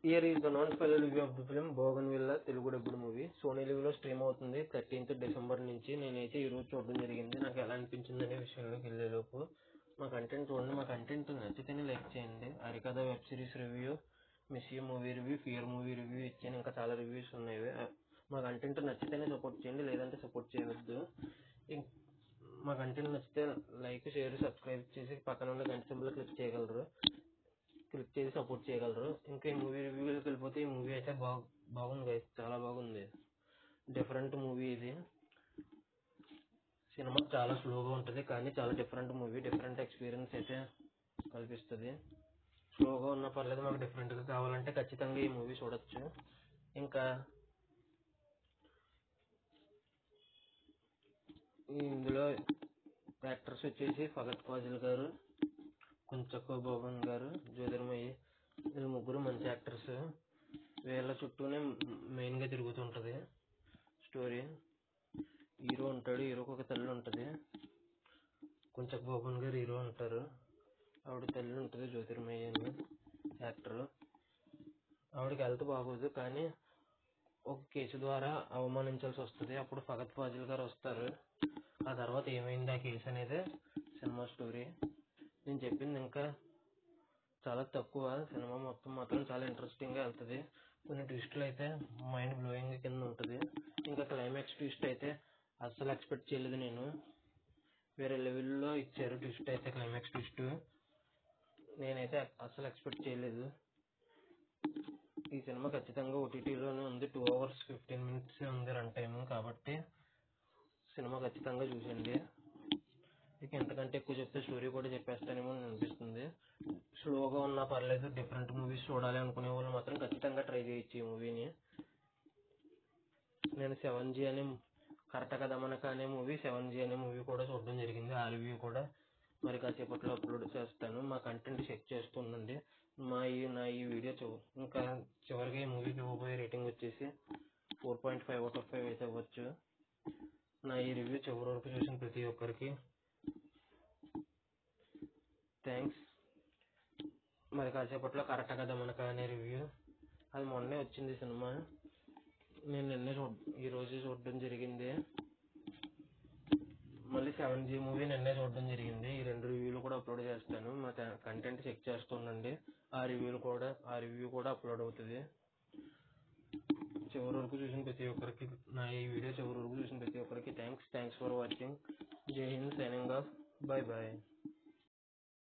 Here is the non-spoiler review of the film Bougainvillea Telugu dubbed movie. Sony లివ్లో stream అవుతుంది 13th December నుంచి. నేనైతే ఈరోజు చూడడం జరిగింది. నాకు ఎలా అనిపించింది అనే విషయంలోకి వెళ్ళేలోపు మా కంటెంట్ చూడండి. మా కంటెంట్ నచ్చితేనే లైక్ చేయండి. Harikatha web series review, Missy movie review, Fear movie review ఇచ్చాను. ఇంకా చాలా రివ్యూస్ ఉన్నాయి. మా కంటెంట్ నచ్చితేనే సపోర్ట్ చేయండి, లేదంటే సపోర్ట్ చేయవద్దు. మా కంటెంట్ నచ్చితే లైక్, షేర్, సబ్స్క్రైబ్ చేసి పక్కన ఉన్న గంట సింబల్ క్లిక్ చేసి సపోర్ట్ చేయగలరు. ఇంకా ఈ మూవీ రివ్యూలోకి వెళ్ళిపోతే ఈ మూవీ అయితే బాగుంది, చాలా బాగుంది. డిఫరెంట్ మూవీ ఇది. సినిమా చాలా స్లోగా ఉంటుంది, కానీ చాలా డిఫరెంట్ మూవీ. డిఫరెంట్ ఎక్స్పీరియన్స్ అయితే కల్పిస్తుంది. స్లోగా ఉన్నా పర్లేదు, మాకు డిఫరెంట్గా కావాలంటే ఖచ్చితంగా ఈ మూవీ చూడొచ్చు. ఇంకా ఇందులో యాక్టర్స్ వచ్చేసి ఫగత్ ఫాజిల్ గారు, కుంచక్కో బోబన్ గారు, జ్యోతిర్మయి, వీళ్ళు ముగ్గురు మంచి యాక్టర్స్. వీళ్ళ చుట్టూనే మెయిన్గా తిరుగుతుంటుంది స్టోరీ. హీరో ఉంటాడు, హీరోకి ఒక తల్లి ఉంటుంది. కుంచక్ బోబన్ గారు హీరో ఉంటారు, ఆవిడ తల్లి ఉంటుంది జ్యోతిర్మయి అని యాక్టర్. ఆవిడకి హెల్త్ బాగోదు, కానీ ఒక కేసు ద్వారా అవమానించాల్సి వస్తుంది. అప్పుడు ఫగత్ ఫాజిల్ గారు వస్తారు. ఆ తర్వాత ఏమైంది ఆ కేసు అనేది సినిమా స్టోరీ. నేను చెప్పింది ఇంకా చాలా తక్కువ. సినిమా మొత్తం మాత్రం చాలా ఇంట్రెస్టింగ్గా వెళ్తుంది. కొన్ని ట్విస్టులు అయితే మైండ్ బ్లోయింగ్ కింద ఉంటుంది. ఇంకా క్లైమాక్స్ ట్విస్ట్ అయితే అస్సలు ఎక్స్పెక్ట్ చేయలేదు నేను. వేరే లెవెల్లో ఇచ్చారు ట్విస్ట్ అయితే. క్లైమాక్స్ ట్విస్ట్ నేనైతే అస్సలు ఎక్స్పెక్ట్ చేయలేదు. ఈ సినిమా ఖచ్చితంగా ఓటీటీలోనే ఉంది. 2 hours 15 minutes ఉంది రన్ టైమ్. కాబట్టి సినిమా ఖచ్చితంగా చూసండి. ఇక ఎంతకంటే ఎక్కువ చెప్తే స్టోరీ కూడా చెప్పేస్తానేమో అనిపిస్తుంది. స్లోగా ఉన్నా పర్లేదు, డిఫరెంట్ మూవీస్ చూడాలి అనుకునే వాళ్ళు మాత్రం ఖచ్చితంగా ట్రై చేయొచ్చు ఈ మూవీని. నేను 7G అనే కర్త మనక అనే మూవీ, 7G అనే మూవీ కూడా చూడడం జరిగింది. ఆ రివ్యూ కూడా మరి కాసేపట్లో అప్లోడ్ చేస్తాను. మా కంటెంట్ చెక్ చేస్తుండండి. నా ఈ వీడియో ఇంకా చివరిగా ఈ మూవీకి ఇవ్వబోయే రేటింగ్ వచ్చేసి 4.5 out of 5 అయితే అవ్వచ్చు. నా ఈ రివ్యూ చివరి వరకు చూసిన ప్రతి ఒక్కరికి థ్యాంక్స్. మరి కాసేపట్లో కరెక్ట్ కదా మనక అనే రివ్యూ, అది మొన్నే వచ్చింది సినిమా. నేను ఈరోజు చూడడం జరిగింది. మళ్ళీ 7G మూవీ నిన్నే చూడడం జరిగింది. ఈ 2 రివ్యూలు కూడా అప్లోడ్ చేస్తాను. మా కంటెంట్ చెక్ చేస్తుండండి. ఆ రివ్యూ కూడా అప్లోడ్ అవుతుంది. చివరి వరకు చూసిన ప్రతి ఒక్కరికి, నా ఈ వీడియో చివరి వరకు చూసిన ప్రతి ఒక్కరికి థ్యాంక్స్ ఫర్ వాచింగ్. జై హింద్, సైనింగ్ ఆఫ్. Bye bye.